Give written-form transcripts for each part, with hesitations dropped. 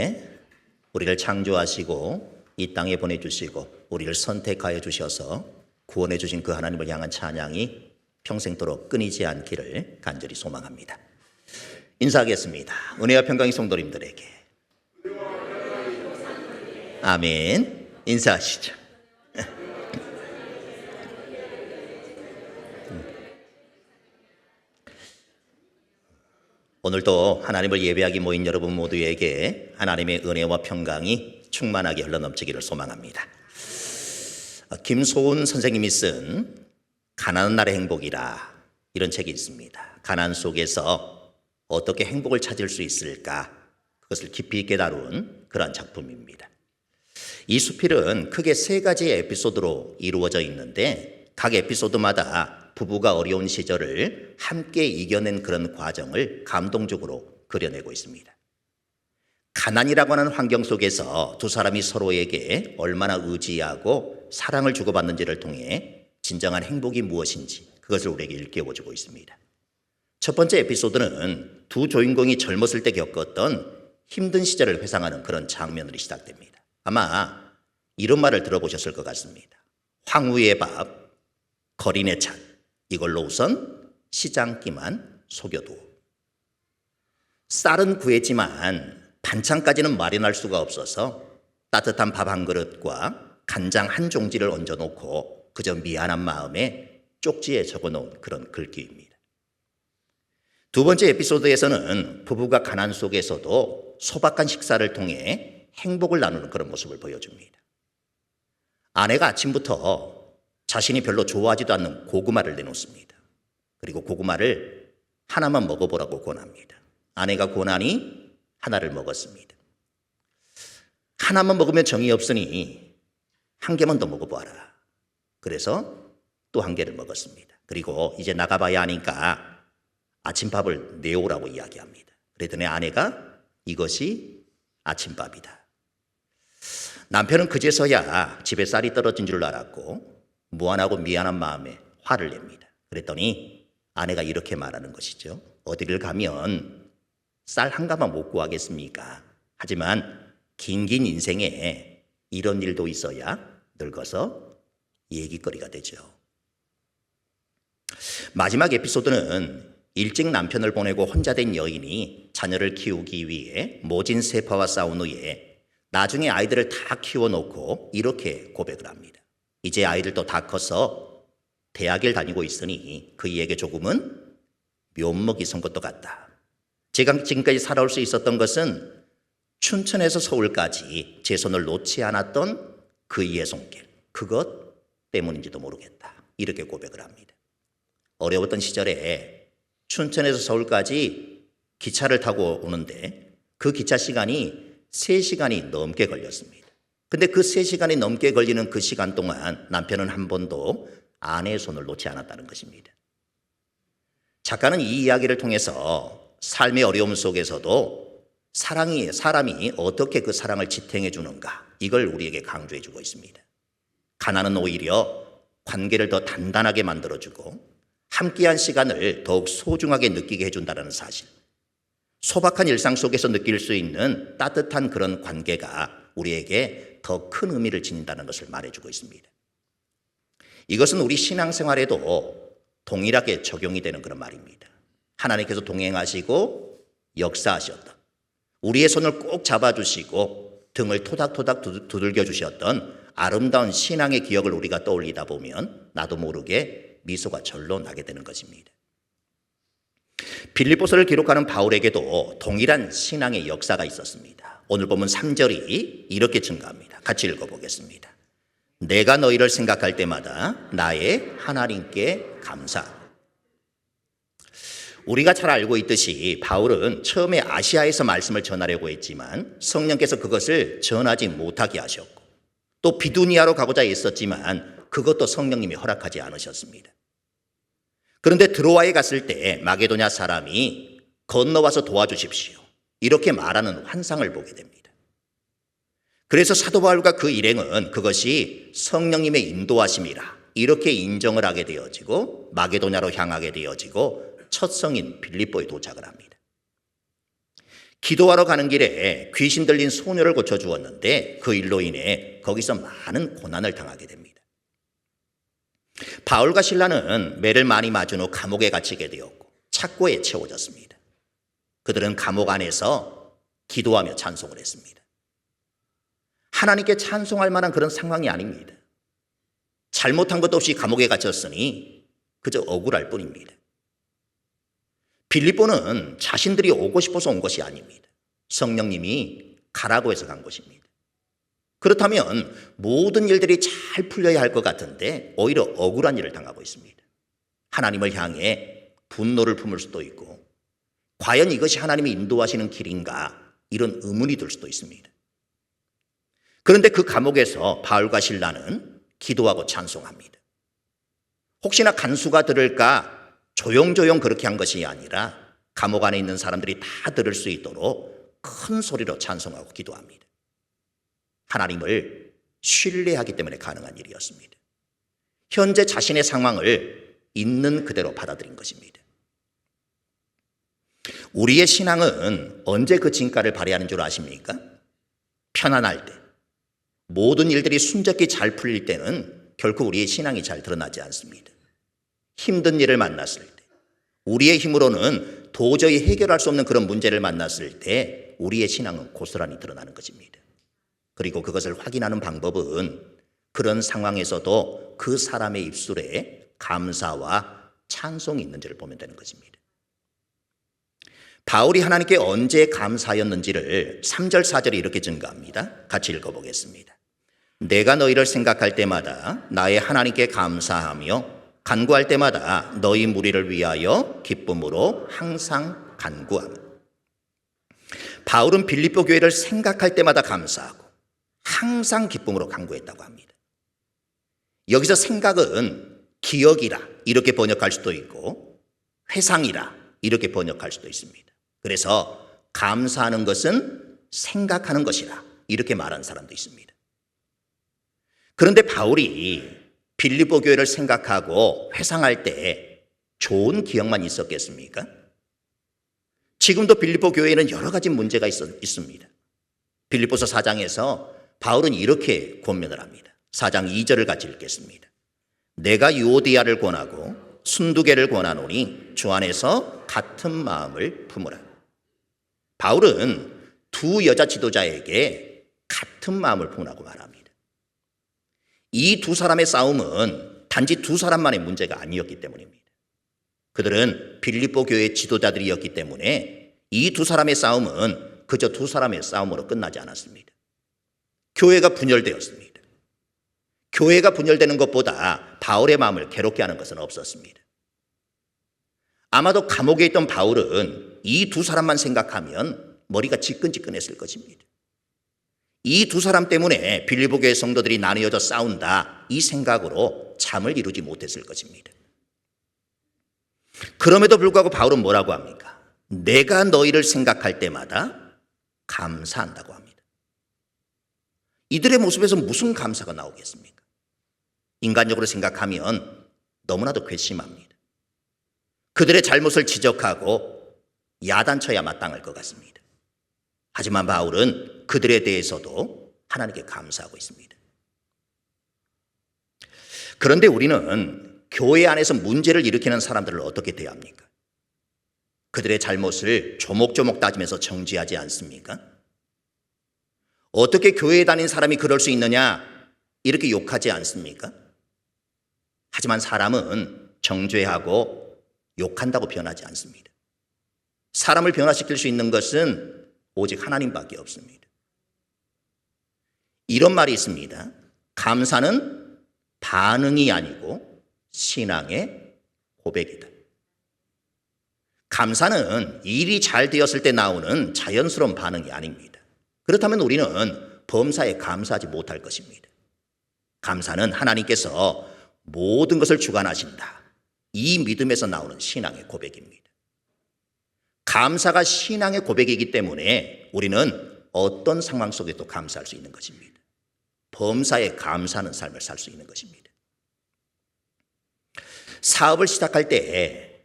하나님께 우리를 창조하시고 이 땅에 보내주시고 우리를 선택하여 주셔서 구원해 주신 그 하나님을 향한 찬양이 평생도록 끊이지 않기를 간절히 소망합니다. 인사하겠습니다. 은혜와 평강이 성도님들에게. 아멘. 인사하시죠. 오늘도 하나님을 예배하기 모인 여러분 모두에게 하나님의 은혜와 평강이 충만하게 흘러넘치기를 소망합니다. 김소은 선생님이 쓴 가난한 날의 행복이라 이런 책이 있습니다. 가난 속에서 어떻게 행복을 찾을 수 있을까, 그것을 깊이 있게 다룬 그러한 작품입니다. 이 수필은 크게 세 가지의 에피소드로 이루어져 있는데 각 에피소드마다 부부가 어려운 시절을 함께 이겨낸 그런 과정을 감동적으로 그려내고 있습니다. 가난이라고 하는 환경 속에서 두 사람이 서로에게 얼마나 의지하고 사랑을 주고받는지를 통해 진정한 행복이 무엇인지 그것을 우리에게 일깨워주고 있습니다. 첫 번째 에피소드는 두 주인공이 젊었을 때 겪었던 힘든 시절을 회상하는 그런 장면으로 시작됩니다. 아마 이런 말을 들어보셨을 것 같습니다. 황후의 밥, 거린의 찬, 이걸로 우선 시장기만 속여두어. 쌀은 구했지만 반찬까지는 마련할 수가 없어서 따뜻한 밥 한 그릇과 간장 한 종지를 얹어놓고 그저 미안한 마음에 쪽지에 적어놓은 그런 글귀입니다. 두 번째 에피소드에서는 부부가 가난 속에서도 소박한 식사를 통해 행복을 나누는 그런 모습을 보여줍니다. 아내가 아침부터 자신이 별로 좋아하지도 않는 고구마를 내놓습니다. 그리고 고구마를 하나만 먹어보라고 권합니다. 아내가 권하니 하나를 먹었습니다. 하나만 먹으면 정이 없으니 한 개만 더 먹어보아라. 그래서 또 한 개를 먹었습니다. 그리고 이제 나가봐야 하니까 아침밥을 내오라고 이야기합니다. 그랬더니 아내가 이것이 아침밥이다. 남편은 그제서야 집에 쌀이 떨어진 줄 알았고 무안하고 미안한 마음에 화를 냅니다. 그랬더니 아내가 이렇게 말하는 것이죠. 어디를 가면 쌀 한 가마 못 구하겠습니까? 하지만 긴 인생에 이런 일도 있어야 늙어서 얘기거리가 되죠. 마지막 에피소드는 일찍 남편을 보내고 혼자 된 여인이 자녀를 키우기 위해 모진 세파와 싸운 후에 나중에 아이들을 다 키워놓고 이렇게 고백을 합니다. 이제 아이들도 다 커서 대학을 다니고 있으니 그이에게 조금은 묘목이 선 것도 같다. 제가 지금까지 살아올 수 있었던 것은 춘천에서 서울까지 제 손을 놓지 않았던 그이의 손길, 그것 때문인지도 모르겠다. 이렇게 고백을 합니다. 어려웠던 시절에 춘천에서 서울까지 기차를 타고 오는데 그 기차 시간이 3시간이 넘게 걸렸습니다. 근데 그 3시간이 넘게 걸리는 그 시간 동안 남편은 한 번도 아내의 손을 놓지 않았다는 것입니다. 작가는 이 이야기를 통해서 삶의 어려움 속에서도 사람이 어떻게 그 사랑을 지탱해 주는가, 이걸 우리에게 강조해 주고 있습니다. 가난은 오히려 관계를 더 단단하게 만들어주고 함께한 시간을 더욱 소중하게 느끼게 해준다는 사실, 소박한 일상 속에서 느낄 수 있는 따뜻한 그런 관계가 우리에게 더 큰 의미를 지닌다는 것을 말해주고 있습니다. 이것은 우리 신앙생활에도 동일하게 적용이 되는 그런 말입니다. 하나님께서 동행하시고 역사하셨던, 우리의 손을 꼭 잡아주시고 등을 토닥토닥 두들겨 주셨던 아름다운 신앙의 기억을 우리가 떠올리다 보면 나도 모르게 미소가 절로 나게 되는 것입니다. 빌립보서를 기록하는 바울에게도 동일한 신앙의 역사가 있었습니다. 오늘 보면 3절이 이렇게 증가합니다. 같이 읽어보겠습니다. 내가 너희를 생각할 때마다 나의 하나님께 감사하고. 우리가 잘 알고 있듯이 바울은 처음에 아시아에서 말씀을 전하려고 했지만 성령께서 그것을 전하지 못하게 하셨고 또 비두니아로 가고자 했었지만 그것도 성령님이 허락하지 않으셨습니다. 그런데 드로아에 갔을 때 마게도냐 사람이 건너와서 도와주십시오, 이렇게 말하는 환상을 보게 됩니다. 그래서 사도 바울과 그 일행은 그것이 성령님의 인도하심이라 이렇게 인정을 하게 되어지고 마게도냐로 향하게 되어지고 첫 성인 빌립보에 도착을 합니다. 기도하러 가는 길에 귀신 들린 소녀를 고쳐주었는데 그 일로 인해 거기서 많은 고난을 당하게 됩니다. 바울과 실라는 매를 많이 맞은 후 감옥에 갇히게 되었고 착고에 채워졌습니다. 그들은 감옥 안에서 기도하며 찬송을 했습니다. 하나님께 찬송할 만한 그런 상황이 아닙니다. 잘못한 것도 없이 감옥에 갇혔으니 그저 억울할 뿐입니다. 빌립보는 자신들이 오고 싶어서 온 것이 아닙니다. 성령님이 가라고 해서 간 것입니다. 그렇다면 모든 일들이 잘 풀려야 할 것 같은데 오히려 억울한 일을 당하고 있습니다. 하나님을 향해 분노를 품을 수도 있고 과연 이것이 하나님이 인도하시는 길인가 이런 의문이 들 수도 있습니다. 그런데 그 감옥에서 바울과 실라는 기도하고 찬송합니다. 혹시나 간수가 들을까 조용조용 그렇게 한 것이 아니라 감옥 안에 있는 사람들이 다 들을 수 있도록 큰 소리로 찬송하고 기도합니다. 하나님을 신뢰하기 때문에 가능한 일이었습니다. 현재 자신의 상황을 있는 그대로 받아들인 것입니다. 우리의 신앙은 언제 그 진가를 발휘하는 줄 아십니까? 편안할 때, 모든 일들이 순적히 잘 풀릴 때는 결코 우리의 신앙이 잘 드러나지 않습니다. 힘든 일을 만났을 때, 우리의 힘으로는 도저히 해결할 수 없는 그런 문제를 만났을 때 우리의 신앙은 고스란히 드러나는 것입니다. 그리고 그것을 확인하는 방법은 그런 상황에서도 그 사람의 입술에 감사와 찬송이 있는지를 보면 되는 것입니다. 바울이 하나님께 언제 감사하였는지를 3절 4절이 이렇게 증가합니다. 같이 읽어보겠습니다. 내가 너희를 생각할 때마다 나의 하나님께 감사하며 간구할 때마다 너희 무리를 위하여 기쁨으로 항상 간구하며. 바울은 빌립보 교회를 생각할 때마다 감사하고 항상 기쁨으로 간구했다고 합니다. 여기서 생각은 기억이라 이렇게 번역할 수도 있고 회상이라 이렇게 번역할 수도 있습니다. 그래서 감사하는 것은 생각하는 것이라 이렇게 말하는 사람도 있습니다. 그런데 바울이 빌립보 교회를 생각하고 회상할 때 좋은 기억만 있었겠습니까? 지금도 빌립보 교회에는 여러 가지 문제가 있습니다. 빌립보서 4장에서 바울은 이렇게 권면을 합니다. 4장 2절을 같이 읽겠습니다. 내가 유오디아를 권하고 순두개를 권하노니 주 안에서 같은 마음을 품으라. 바울은 두 여자 지도자에게 같은 마음을 품으라고 말합니다. 이 두 사람의 싸움은 단지 두 사람만의 문제가 아니었기 때문입니다. 그들은 빌립보 교회의 지도자들이었기 때문에 이 두 사람의 싸움은 그저 두 사람의 싸움으로 끝나지 않았습니다. 교회가 분열되었습니다. 교회가 분열되는 것보다 바울의 마음을 괴롭게 하는 것은 없었습니다. 아마도 감옥에 있던 바울은 이 두 사람만 생각하면 머리가 지끈지끈했을 것입니다. 이 두 사람 때문에 빌립보 교회 성도들이 나뉘어져 싸운다 이 생각으로 잠을 이루지 못했을 것입니다. 그럼에도 불구하고 바울은 뭐라고 합니까? 내가 너희를 생각할 때마다 감사한다고 합니다. 이들의 모습에서 무슨 감사가 나오겠습니까? 인간적으로 생각하면 너무나도 괘씸합니다. 그들의 잘못을 지적하고 야단쳐야 마땅할 것 같습니다. 하지만 바울은 그들에 대해서도 하나님께 감사하고 있습니다. 그런데 우리는 교회 안에서 문제를 일으키는 사람들을 어떻게 대합니까? 그들의 잘못을 조목조목 따지면서 정죄하지 않습니까? 어떻게 교회에 다닌 사람이 그럴 수 있느냐 이렇게 욕하지 않습니까? 하지만 사람은 정죄하고 욕한다고 변하지 않습니다. 사람을 변화시킬 수 있는 것은 오직 하나님밖에 없습니다. 이런 말이 있습니다. 감사는 반응이 아니고 신앙의 고백이다. 감사는 일이 잘 되었을 때 나오는 자연스러운 반응이 아닙니다. 그렇다면 우리는 범사에 감사하지 못할 것입니다. 감사는 하나님께서 모든 것을 주관하신다. 이 믿음에서 나오는 신앙의 고백입니다. 감사가 신앙의 고백이기 때문에 우리는 어떤 상황 속에도 감사할 수 있는 것입니다. 범사에 감사하는 삶을 살 수 있는 것입니다. 사업을 시작할 때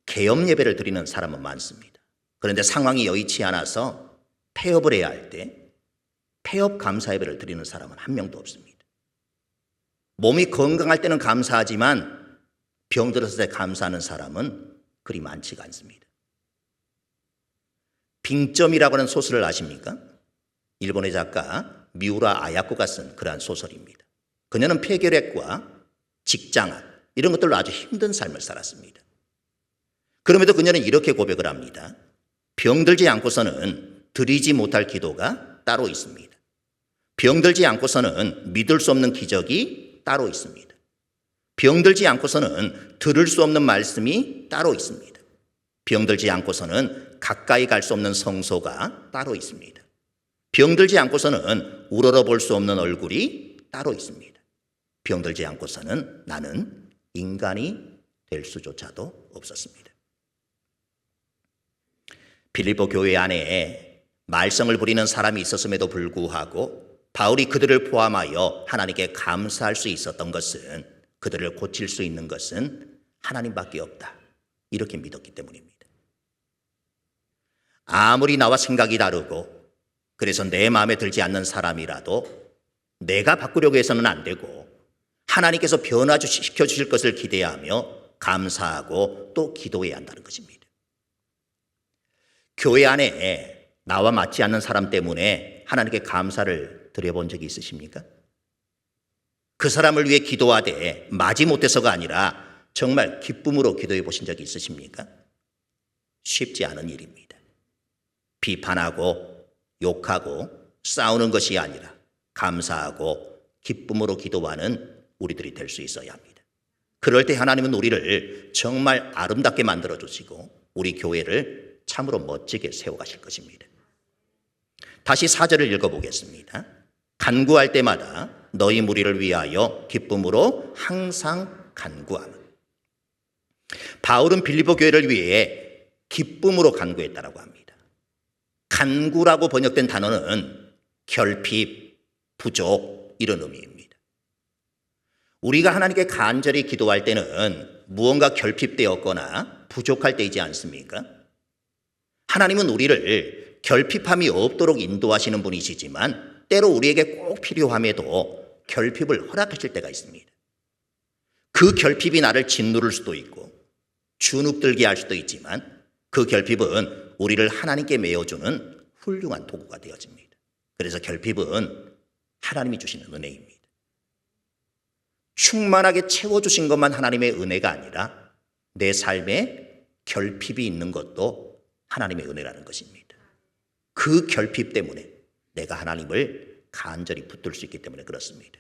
계엄 예배를 드리는 사람은 많습니다. 그런데 상황이 여의치 않아서 폐업을 해야 할 때 폐업 감사 예배를 드리는 사람은 한 명도 없습니다. 몸이 건강할 때는 감사하지만 병들었을 때 감사하는 사람은 그리 많지가 않습니다. 빙점이라고 하는 소설을 아십니까? 일본의 작가 미우라 아야코가 쓴 그러한 소설입니다. 그녀는 폐결핵과 직장암 이런 것들로 아주 힘든 삶을 살았습니다. 그럼에도 그녀는 이렇게 고백을 합니다. 병들지 않고서는 드리지 못할 기도가 따로 있습니다. 병들지 않고서는 믿을 수 없는 기적이 따로 있습니다. 병들지 않고서는 들을 수 없는 말씀이 따로 있습니다. 병들지 않고서는 가까이 갈 수 없는 성소가 따로 있습니다. 병들지 않고서는 우러러 볼 수 없는 얼굴이 따로 있습니다. 병들지 않고서는 나는 인간이 될 수조차도 없었습니다. 빌립보 교회 안에 말썽을 부리는 사람이 있었음에도 불구하고 바울이 그들을 포함하여 하나님께 감사할 수 있었던 것은, 그들을 고칠 수 있는 것은 하나님밖에 없다, 이렇게 믿었기 때문입니다. 아무리 나와 생각이 다르고 그래서 내 마음에 들지 않는 사람이라도 내가 바꾸려고 해서는 안 되고 하나님께서 변화시켜 주실 것을 기대하며 감사하고 또 기도해야 한다는 것입니다. 교회 안에 나와 맞지 않는 사람 때문에 하나님께 감사를 드려본 적이 있으십니까? 그 사람을 위해 기도하되 마지못해서가 아니라 정말 기쁨으로 기도해 보신 적이 있으십니까? 쉽지 않은 일입니다. 비판하고 욕하고 싸우는 것이 아니라 감사하고 기쁨으로 기도하는 우리들이 될 수 있어야 합니다. 그럴 때 하나님은 우리를 정말 아름답게 만들어 주시고 우리 교회를 참으로 멋지게 세워가실 것입니다. 다시 4절을 읽어보겠습니다. 간구할 때마다 너희 무리를 위하여 기쁨으로 항상 간구하는. 바울은 빌립보 교회를 위해 기쁨으로 간구했다라고 합니다. 간구라고 번역된 단어는 결핍, 부족 이런 의미입니다. 우리가 하나님께 간절히 기도할 때는 무언가 결핍되었거나 부족할 때이지 않습니까? 하나님은 우리를 결핍함이 없도록 인도하시는 분이시지만 때로 우리에게 꼭 필요함에도 결핍을 허락하실 때가 있습니다. 그 결핍이 나를 짓누를 수도 있고 주눅들게 할 수도 있지만 그 결핍은 우리를 하나님께 메어주는 훌륭한 도구가 되어집니다. 그래서 결핍은 하나님이 주시는 은혜입니다. 충만하게 채워주신 것만 하나님의 은혜가 아니라 내 삶에 결핍이 있는 것도 하나님의 은혜라는 것입니다. 그 결핍 때문에 내가 하나님을 간절히 붙들 수 있기 때문에 그렇습니다.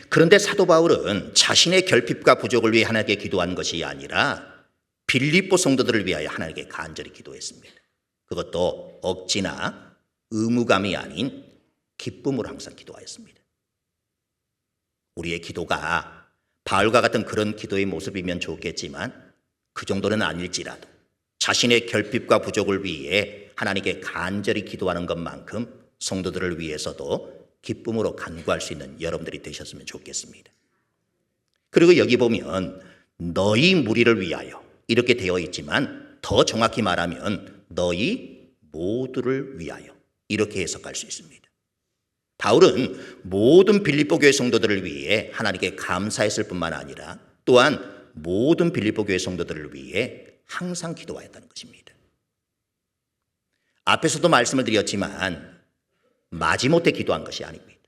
그런데 사도 바울은 자신의 결핍과 부족을 위해 하나님께 기도한 것이 아니라 빌립보 성도들을 위하여 하나님께 간절히 기도했습니다. 그것도 억지나 의무감이 아닌 기쁨으로 항상 기도하였습니다. 우리의 기도가 바울과 같은 그런 기도의 모습이면 좋겠지만 그 정도는 아닐지라도 자신의 결핍과 부족을 위해 하나님께 간절히 기도하는 것만큼 성도들을 위해서도 기쁨으로 간구할 수 있는 여러분들이 되셨으면 좋겠습니다. 그리고 여기 보면 너희 무리를 위하여 이렇게 되어 있지만 더 정확히 말하면 너희 모두를 위하여 이렇게 해석할 수 있습니다. 바울은 모든 빌립보 교회 성도들을 위해 하나님께 감사했을 뿐만 아니라 또한 모든 빌립보 교회 성도들을 위해 항상 기도하였다는 것입니다. 앞에서도 말씀을 드렸지만 마지못해 기도한 것이 아닙니다.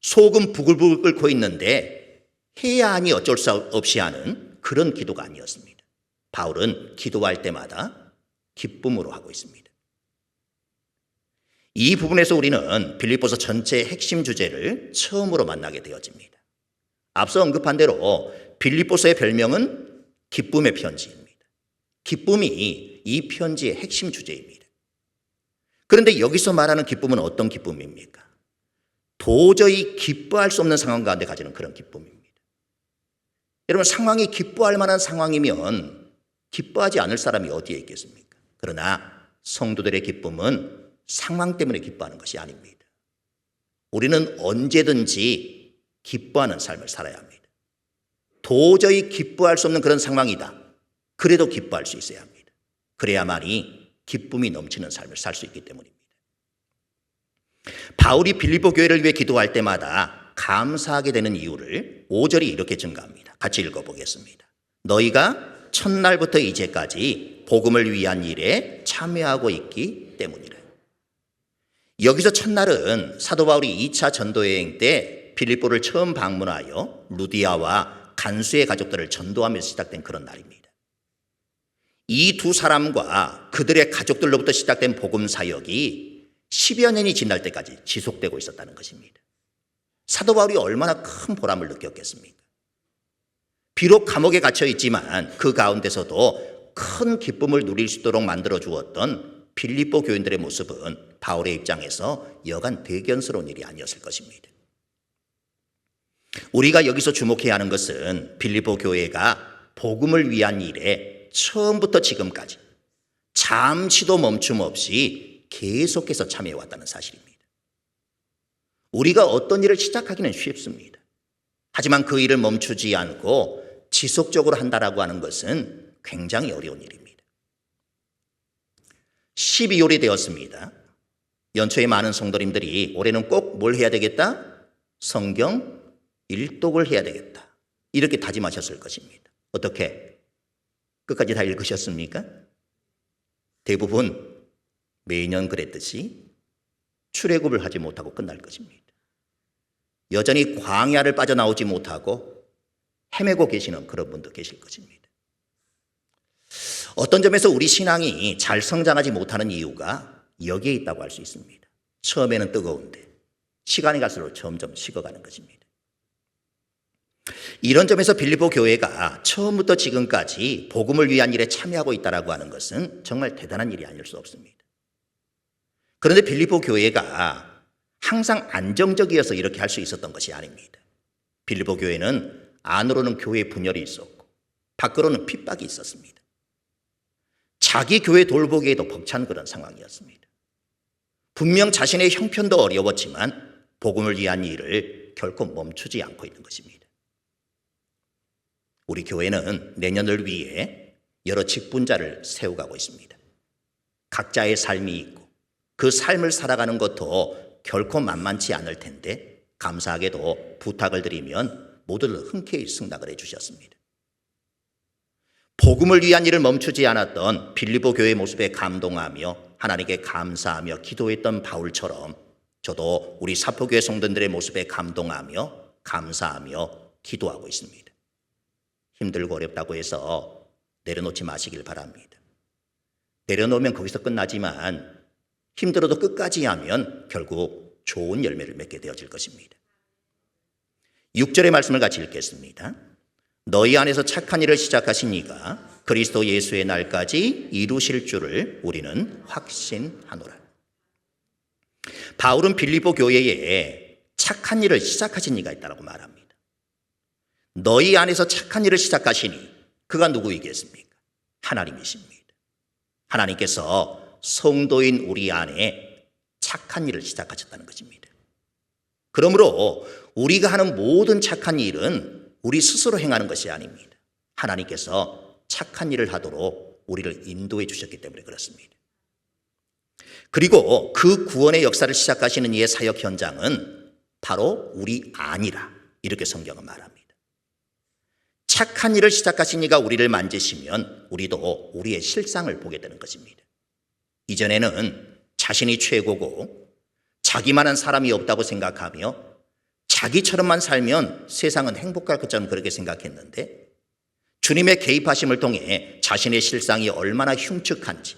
속은 부글부글 끓고 있는데 해야 하니 어쩔 수 없이 하는 그런 기도가 아니었습니다. 바울은 기도할 때마다 기쁨으로 하고 있습니다. 이 부분에서 우리는 빌립보서 전체의 핵심 주제를 처음으로 만나게 되어집니다. 앞서 언급한 대로 빌립보서의 별명은 기쁨의 편지입니다. 기쁨이 이 편지의 핵심 주제입니다. 그런데 여기서 말하는 기쁨은 어떤 기쁨입니까? 도저히 기뻐할 수 없는 상황 가운데 가지는 그런 기쁨입니다. 여러분, 상황이 기뻐할 만한 상황이면 기뻐하지 않을 사람이 어디에 있겠습니까? 그러나 성도들의 기쁨은 상황 때문에 기뻐하는 것이 아닙니다. 우리는 언제든지 기뻐하는 삶을 살아야 합니다. 도저히 기뻐할 수 없는 그런 상황이다. 그래도 기뻐할 수 있어야 합니다. 그래야만이 기쁨이 넘치는 삶을 살 수 있기 때문입니다. 바울이 빌립보 교회를 위해 기도할 때마다 감사하게 되는 이유를 5절이 이렇게 증가합니다. 같이 읽어보겠습니다. 너희가 첫날부터 이제까지 복음을 위한 일에 참여하고 있기 때문이라. 여기서 첫날은 사도 바울이 2차 전도여행 때 빌립보를 처음 방문하여 루디아와 간수의 가족들을 전도하면서 시작된 그런 날입니다. 이 두 사람과 그들의 가족들로부터 시작된 복음 사역이 10여 년이 지날 때까지 지속되고 있었다는 것입니다. 사도 바울이 얼마나 큰 보람을 느꼈겠습니까? 비록 감옥에 갇혀 있지만 그 가운데서도 큰 기쁨을 누릴 수 있도록 만들어 주었던 빌립보 교인들의 모습은 바울의 입장에서 여간 대견스러운 일이 아니었을 것입니다. 우리가 여기서 주목해야 하는 것은 빌립보 교회가 복음을 위한 일에 처음부터 지금까지 잠시도 멈춤 없이 계속해서 참여해왔다는 사실입니다. 우리가 어떤 일을 시작하기는 쉽습니다. 하지만 그 일을 멈추지 않고 지속적으로 한다라고 하는 것은 굉장히 어려운 일입니다. 12월이 되었습니다. 연초에 많은 성도님들이 올해는 꼭 뭘 해야 되겠다? 성경 일독을 해야 되겠다. 이렇게 다짐하셨을 것입니다. 어떻게? 끝까지 다 읽으셨습니까? 대부분 매년 그랬듯이 출애굽을 하지 못하고 끝날 것입니다. 여전히 광야를 빠져나오지 못하고 헤매고 계시는 그런 분도 계실 것입니다. 어떤 점에서 우리 신앙이 잘 성장하지 못하는 이유가 여기에 있다고 할 수 있습니다. 처음에는 뜨거운데 시간이 갈수록 점점 식어가는 것입니다. 이런 점에서 빌립보 교회가 처음부터 지금까지 복음을 위한 일에 참여하고 있다고 하는 것은 정말 대단한 일이 아닐 수 없습니다. 그런데 빌립보 교회가 항상 안정적이어서 이렇게 할 수 있었던 것이 아닙니다. 빌립보 교회는 안으로는 교회 분열이 있었고 밖으로는 핍박이 있었습니다. 자기 교회 돌보기에도 벅찬 그런 상황이었습니다. 분명 자신의 형편도 어려웠지만 복음을 위한 일을 결코 멈추지 않고 있는 것입니다. 우리 교회는 내년을 위해 여러 직분자를 세워가고 있습니다. 각자의 삶이 있고 그 삶을 살아가는 것도 결코 만만치 않을 텐데 감사하게도 부탁을 드리면 모두들 흔쾌히 승낙을 해주셨습니다. 복음을 위한 일을 멈추지 않았던 빌립보 교회의 모습에 감동하며 하나님께 감사하며 기도했던 바울처럼 저도 우리 사포교회 성도들의 모습에 감동하며 감사하며 기도하고 있습니다. 힘들고 어렵다고 해서 내려놓지 마시길 바랍니다. 내려놓으면 거기서 끝나지만 힘들어도 끝까지 하면 결국 좋은 열매를 맺게 되어질 것입니다. 6절의 말씀을 같이 읽겠습니다. 너희 안에서 착한 일을 시작하신 이가 그리스도 예수의 날까지 이루실 줄을 우리는 확신하노라. 바울은 빌립보 교회에 착한 일을 시작하신 이가 있다고 말합니다. 너희 안에서 착한 일을 시작하시니 그가 누구이겠습니까? 하나님이십니다. 하나님께서 성도인 우리 안에 착한 일을 시작하셨다는 것입니다. 그러므로 우리가 하는 모든 착한 일은 우리 스스로 행하는 것이 아닙니다. 하나님께서 착한 일을 하도록 우리를 인도해 주셨기 때문에 그렇습니다. 그리고 그 구원의 역사를 시작하시는 이의 사역 현장은 바로 우리 안이라 이렇게 성경은 말합니다. 착한 일을 시작하신 이가 우리를 만지시면 우리도 우리의 실상을 보게 되는 것입니다. 이전에는 자신이 최고고 자기만한 사람이 없다고 생각하며 자기처럼만 살면 세상은 행복할 것처럼 그렇게 생각했는데 주님의 개입하심을 통해 자신의 실상이 얼마나 흉측한지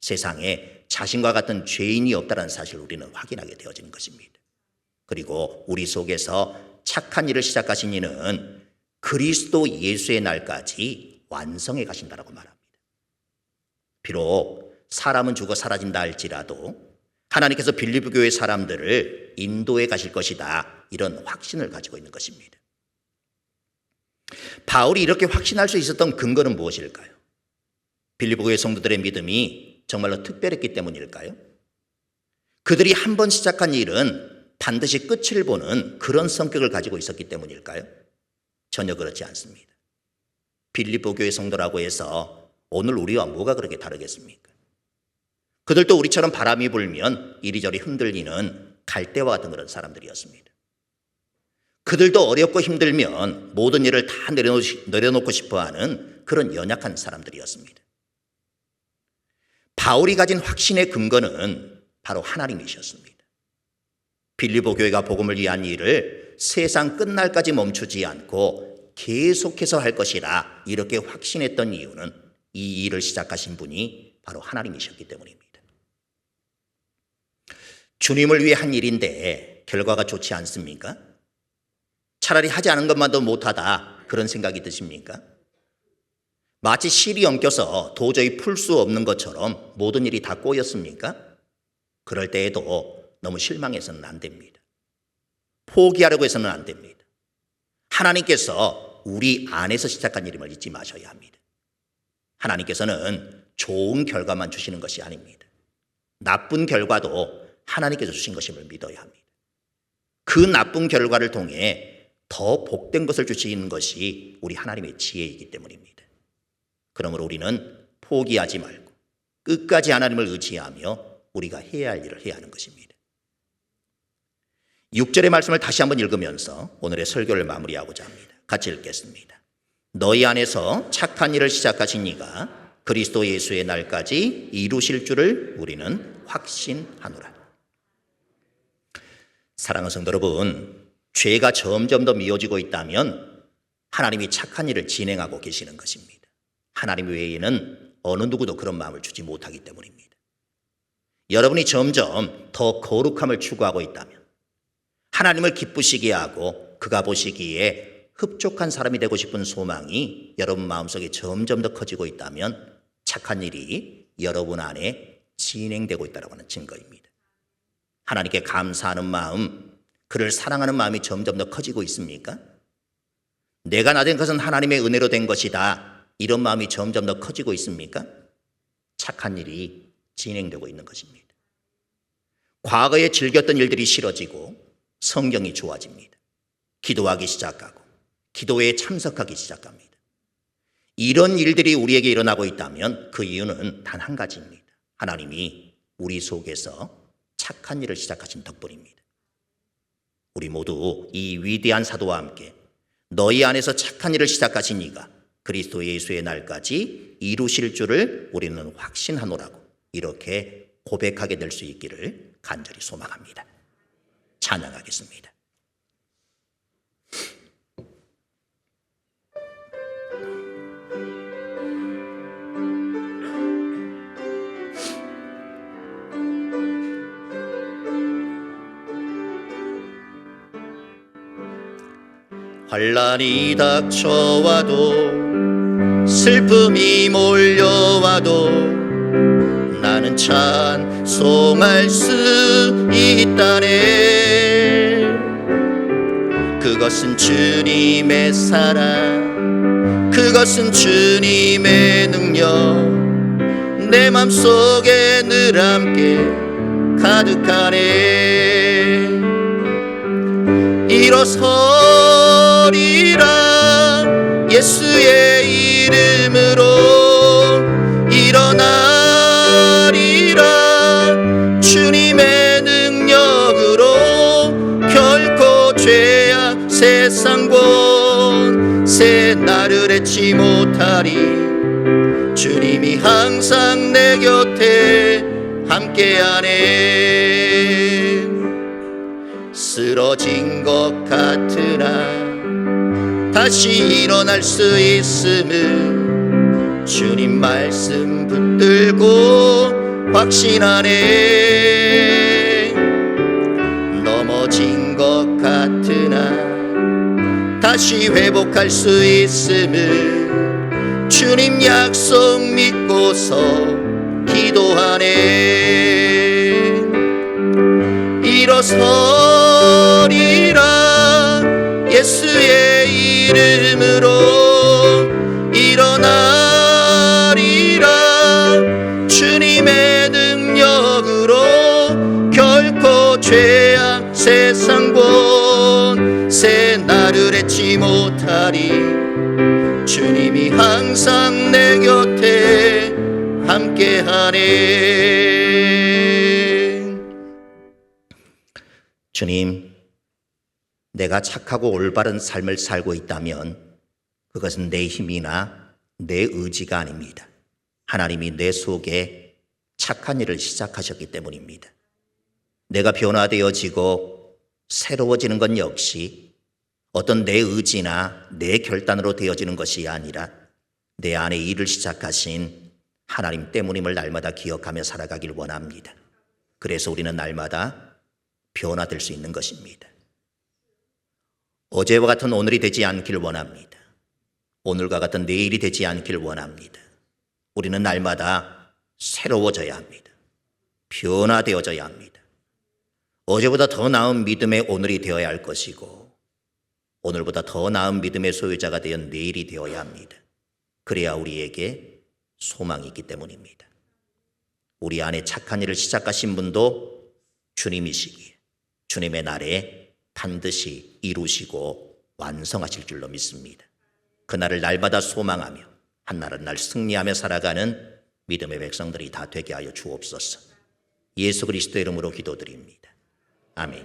세상에 자신과 같은 죄인이 없다는 사실을 우리는 확인하게 되어지는 것입니다. 그리고 우리 속에서 착한 일을 시작하신 이는 그리스도 예수의 날까지 완성해 가신다라고 말합니다. 비록 사람은 죽어 사라진다 할지라도 하나님께서 빌립보 교회 사람들을 인도해 가실 것이다. 이런 확신을 가지고 있는 것입니다. 바울이 이렇게 확신할 수 있었던 근거는 무엇일까요? 빌립보 교회 성도들의 믿음이 정말로 특별했기 때문일까요? 그들이 한 번 시작한 일은 반드시 끝을 보는 그런 성격을 가지고 있었기 때문일까요? 전혀 그렇지 않습니다. 빌립보 교회 성도라고 해서 오늘 우리와 뭐가 그렇게 다르겠습니까? 그들도 우리처럼 바람이 불면 이리저리 흔들리는 갈대와 같은 그런 사람들이었습니다. 그들도 어렵고 힘들면 모든 일을 다 내려놓고 싶어하는 그런 연약한 사람들이었습니다. 바울이 가진 확신의 근거는 바로 하나님이셨습니다. 빌립보 교회가 복음을 위한 일을 세상 끝날까지 멈추지 않고 계속해서 할 것이라 이렇게 확신했던 이유는 이 일을 시작하신 분이 바로 하나님이셨기 때문입니다. 주님을 위해 한 일인데 결과가 좋지 않습니까? 차라리 하지 않은 것만도 못하다 그런 생각이 드십니까? 마치 실이 엉켜서 도저히 풀 수 없는 것처럼 모든 일이 다 꼬였습니까? 그럴 때에도 너무 실망해서는 안 됩니다. 포기하려고 해서는 안 됩니다. 하나님께서 우리 안에서 시작한 일임을 잊지 마셔야 합니다. 하나님께서는 좋은 결과만 주시는 것이 아닙니다. 나쁜 결과도 하나님께서 주신 것임을 믿어야 합니다. 그 나쁜 결과를 통해 더 복된 것을 주시는 것이 우리 하나님의 지혜이기 때문입니다. 그러므로 우리는 포기하지 말고 끝까지 하나님을 의지하며 우리가 해야 할 일을 해야 하는 것입니다. 6절의 말씀을 다시 한번 읽으면서 오늘의 설교를 마무리하고자 합니다. 같이 읽겠습니다. 너희 안에서 착한 일을 시작하신 이가 그리스도 예수의 날까지 이루실 줄을 우리는 확신하노라. 사랑하는 성도 여러분, 죄가 점점 더 미워지고 있다면 하나님이 착한 일을 진행하고 계시는 것입니다. 하나님 외에는 어느 누구도 그런 마음을 주지 못하기 때문입니다. 여러분이 점점 더 거룩함을 추구하고 있다면, 하나님을 기쁘시게 하고 그가 보시기에 흡족한 사람이 되고 싶은 소망이 여러분 마음속에 점점 더 커지고 있다면 착한 일이 여러분 안에 진행되고 있다고 하는 증거입니다. 하나님께 감사하는 마음, 그를 사랑하는 마음이 점점 더 커지고 있습니까? 내가 나 된 것은 하나님의 은혜로 된 것이다, 이런 마음이 점점 더 커지고 있습니까? 착한 일이 진행되고 있는 것입니다. 과거에 즐겼던 일들이 싫어지고 성경이 좋아집니다. 기도하기 시작하고 기도에 참석하기 시작합니다. 이런 일들이 우리에게 일어나고 있다면 그 이유는 단 한 가지입니다. 하나님이 우리 속에서 착한 일을 시작하신 덕분입니다. 우리 모두 이 위대한 사도와 함께 너희 안에서 착한 일을 시작하신 이가 그리스도 예수의 날까지 이루실 줄을 우리는 확신하노라고 이렇게 고백하게 될 수 있기를 간절히 소망합니다. 찬양하겠습니다. 환난이 닥쳐와도 슬픔이 몰려와도 나는 찬송할 수 있다네. 그것은 주님의 사랑, 그것은 주님의 능력, 내 맘속에 늘 함께 가득하네. 일어서리라 예수의 이름으로, 일어나리라 주님의 능력으로. 결코 죄악 세상 권세 나를 해치 못하리. 주님이 항상 내 곁에 함께하네. 쓰러진 것 같으나 다시 일어날 수 있음을 주님 말씀 붙들고 확신하네. 넘어진 것 같으나 다시 회복할 수 있음을 주님 약속 믿고서 기도하네. 일어서리라 예수의 이름으로, 일어나리라 주님의 능력으로. 결코 죄악 세상 권세 나를 해치 못하리. 주님이 항상 내 곁에 함께하네. 주님, 내가 착하고 올바른 삶을 살고 있다면 그것은 내 힘이나 내 의지가 아닙니다. 하나님이 내 속에 착한 일을 시작하셨기 때문입니다. 내가 변화되어지고 새로워지는 건 역시 어떤 내 의지나 내 결단으로 되어지는 것이 아니라 내 안에 일을 시작하신 하나님 때문임을 날마다 기억하며 살아가길 원합니다. 그래서 우리는 날마다 변화될 수 있는 것입니다. 어제와 같은 오늘이 되지 않길 원합니다. 오늘과 같은 내일이 되지 않길 원합니다. 우리는 날마다 새로워져야 합니다. 변화되어져야 합니다. 어제보다 더 나은 믿음의 오늘이 되어야 할 것이고 오늘보다 더 나은 믿음의 소유자가 되어 내일이 되어야 합니다. 그래야 우리에게 소망이 있기 때문입니다. 우리 안에 착한 일을 시작하신 분도 주님이시기에 주님의 날에 반드시 이루시고 완성하실 줄로 믿습니다. 그날을 날마다 소망하며 한날은 날 승리하며 살아가는 믿음의 백성들이 다 되게 하여 주옵소서. 예수 그리스도의 이름으로 기도드립니다. 아멘.